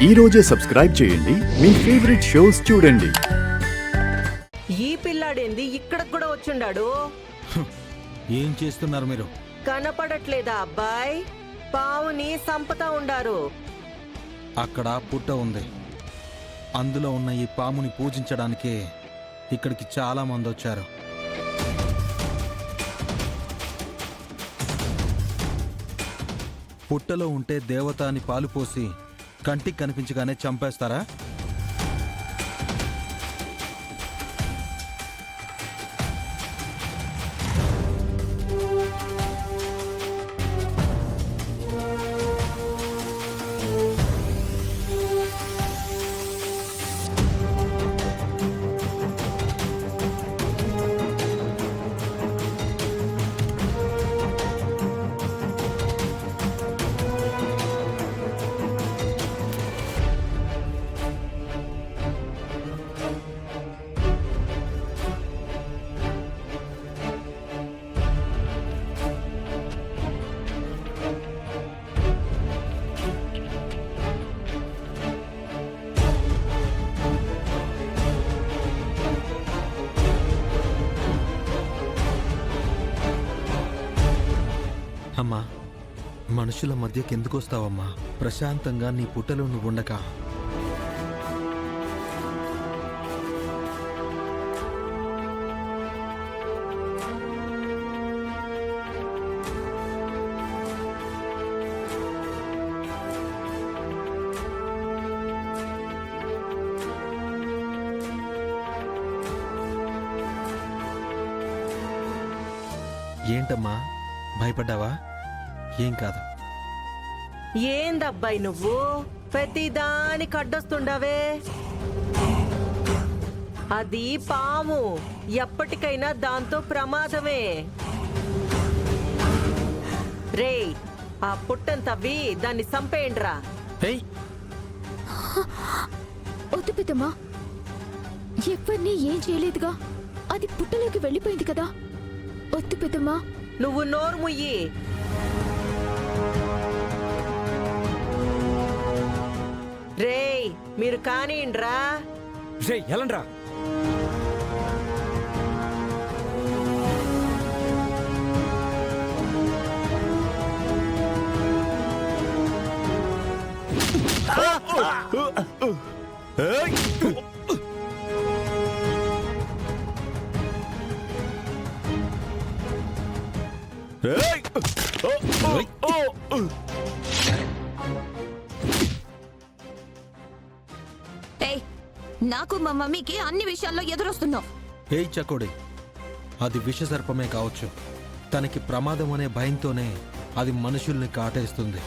ఈ రోజే సబ్స్క్రైబ్ చేయండి మీ ఫేవరెట్ షోస్ చూడండి. ఈ పిల్లాడేంది ఇక్కడికి కూడా వచ్చుండాడు? ఏం చేస్తున్నారు మీరు? కనపడట్లేదా అబ్బాయి? పావుని సంపతా ఉండారు. అక్కడ పుట్ట ఉంది. అందులో ఉన్న ఈ పాముని పూజించడానికే ఇక్కడికి చాలా మంది వచ్చారు. పుట్టలో ఉంటే దేవత అని పాలు పోసి కంటికి కనిపించగానే చంపేస్తారా? అమ్మా, మనుషుల మధ్యకి ఎందుకు వస్తావమ్మా? ప్రశాంతంగా నీ పుట్టలో నువ్వు ఉండక. ఏంటమ్మా, భయపడ్డావా? ఏం కాదు. ఏందబ్బాయి నువ్వు ప్రతిదానికి అడ్డొస్తుండావే? అది పాము, ఎప్పటికైనా దాంతో ప్రమాదమే. రే, ఆ పుట్టను తవ్వి దాన్ని చంపేయండిరా. వద్దు పెద్దమ్మా, ఎవరిని ఏం చేయలేదుగా. అది పుట్టలోకి వెళ్ళిపోయింది కదా. వద్దు పెద్దమ్మా. నువ్వు నోరు ముయ్యి. రేయ్, మీరు కానిండ్రా. ఎలండ్రా. నాకు మా మమ్మీకి అన్ని విషయాల్లో ఎదురొస్తున్నావు. ఏయ్ చకోడి, అది విషసర్పమే కావచ్చు. తనకి ప్రమాదం అనే భయంతోనే అది మనుషుల్ని కాటేస్తుంది.